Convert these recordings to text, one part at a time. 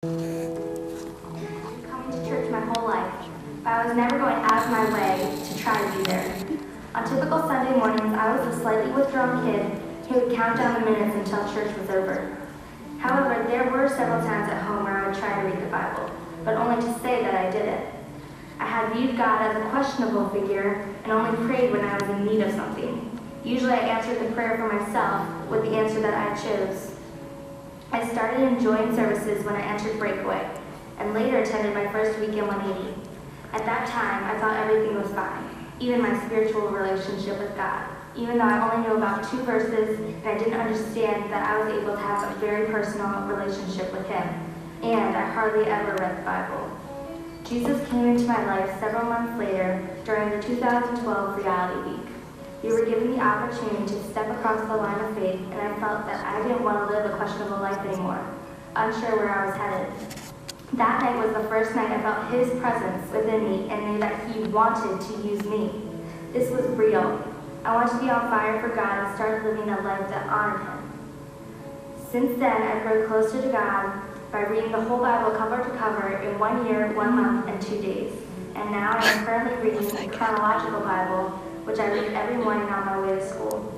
Coming to church my whole life, but I was never going out of my way to try to be there. On typical Sunday mornings, I was a slightly withdrawn kid who would count down the minutes until church was over. However, there were several times at home where I would try to read the Bible, but only to say that I did it. I had viewed God as a questionable figure and only prayed when I was in need of something. Usually I answered the prayer for myself with the answer that I chose. I started enjoying services when I entered Breakaway, and later attended my first week in 180. At that time, I thought everything was fine, even my spiritual relationship with God. Even though I only knew about 2 verses, and I didn't understand that I was able to have a very personal relationship with Him, and I hardly ever read the Bible. Jesus came into my life several months later during the 2012 Reality Week. We were given the opportunity to step across the line of faith, and I felt that I didn't want to live a questionable life anymore, unsure where I was headed. That night was the first night I felt His presence within me and knew that He wanted to use me. This was real. I wanted to be on fire for God and start living a life that honored Him. Since then, I've grown closer to God by reading the whole Bible cover to cover in 1 year, 1 month, and 2 days. And now I am currently reading a chronological Bible, which I read every morning on my way to school.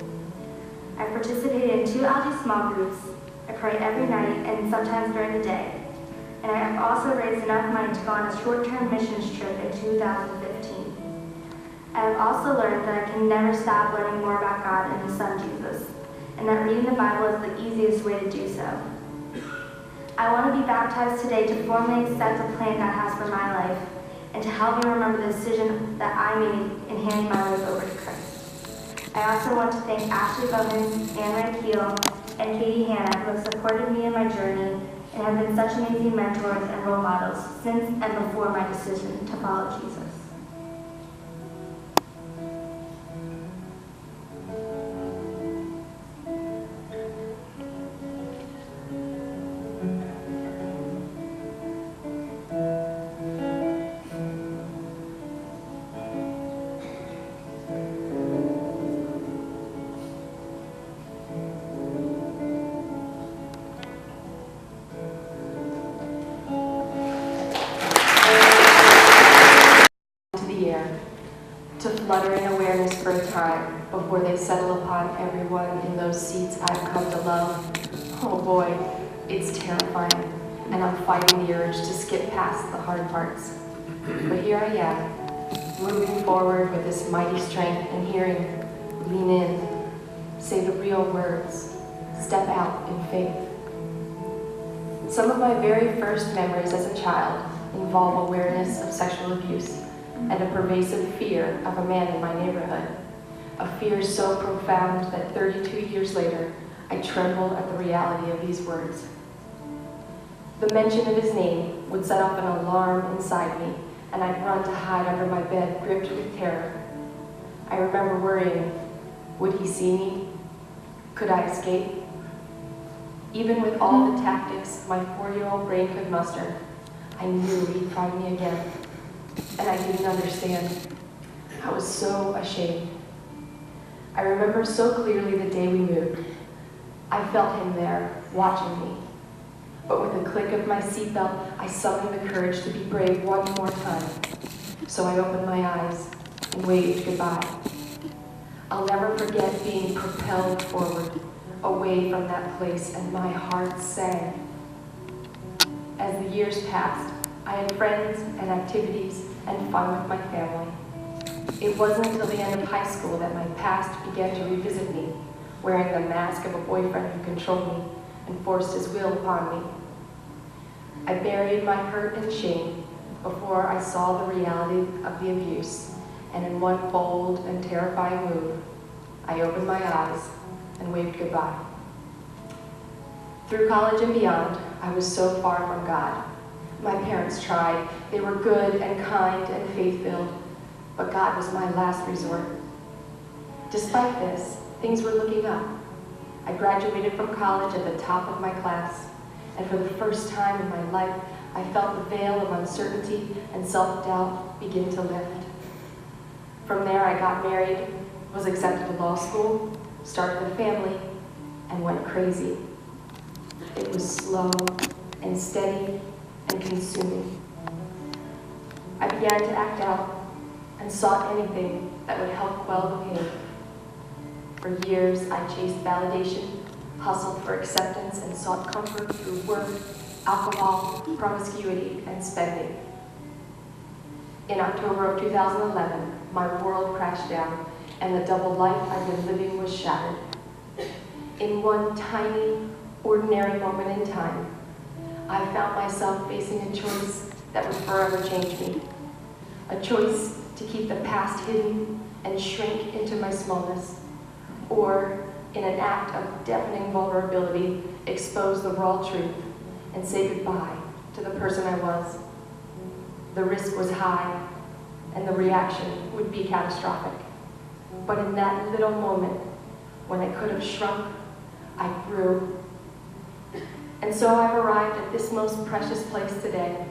I've participated in 2 LG small groups. I pray every night and sometimes during the day. And I have also raised enough money to go on a short-term missions trip in 2015. I have also learned that I can never stop learning more about God and His Son Jesus, and that reading the Bible is the easiest way to do so. I want to be baptized today to formally accept the plan God has for my life, and to help me remember the decision that I made in handing my life over to Christ. I also want to thank Ashley Bowman, Ann Ray Keel, and Katie Hanna, who have supported me in my journey and have been such amazing mentors and role models since and before my decision to follow Jesus. To flutter in awareness for a time before they settle upon everyone in those seats I've come to love. Oh boy, it's terrifying, and I'm fighting the urge to skip past the hard parts. But here I am, moving forward with this mighty strength and hearing, lean in, say the real words, step out in faith. Some of my very first memories as a child involve awareness of sexual abuse and a pervasive fear of a man in my neighborhood. A fear so profound that 32 years later, I tremble at the reality of these words. The mention of his name would set off an alarm inside me, and I'd run to hide under my bed, gripped with terror. I remember worrying, would he see me? Could I escape? Even with all the tactics my 4-year-old brain could muster, I knew he'd find me again. And I didn't understand. I was so ashamed. I remember so clearly the day we moved. I felt him there, watching me. But with a click of my seatbelt, I summoned the courage to be brave one more time. So I opened my eyes and waved goodbye. I'll never forget being propelled forward, away from that place, and my heart sang. As the years passed, I had friends and activities and fun with my family. It wasn't until the end of high school that my past began to revisit me, wearing the mask of a boyfriend who controlled me and forced his will upon me. I buried my hurt and shame before I saw the reality of the abuse, and in one bold and terrifying move, I opened my eyes and waved goodbye. Through college and beyond, I was so far from God. My parents tried. They were good and kind and faith-filled, but God was my last resort. Despite this, things were looking up. I graduated from college at the top of my class, and for the first time in my life, I felt the veil of uncertainty and self-doubt begin to lift. From there, I got married, was accepted to law school, started a family, and went crazy. It was slow and steady and consuming. I began to act out and sought anything that would help quell the pain. For years, I chased validation, hustled for acceptance, and sought comfort through work, alcohol, promiscuity, and spending. In October of 2011, my world crashed down, and the double life I'd been living was shattered. In one tiny, ordinary moment in time, I found myself facing a choice that would forever change me. A choice to keep the past hidden and shrink into my smallness, or in an act of deafening vulnerability, expose the raw truth and say goodbye to the person I was. The risk was high, and the reaction would be catastrophic. But in that little moment, when I could have shrunk, I grew. And so I've arrived at this most precious place today,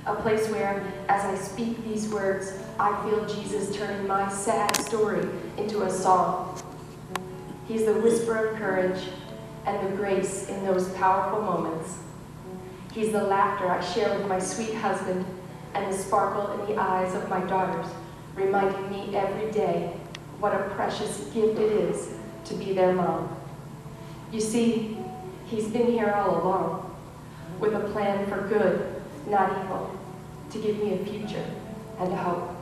a place where, as I speak these words, I feel Jesus turning my sad story into a song. He's the whisper of courage and the grace in those powerful moments. He's the laughter I share with my sweet husband and the sparkle in the eyes of my daughters, reminding me every day what a precious gift it is to be their mom. You see, he's been here all along, with a plan for good, not evil, to give me a future and a hope.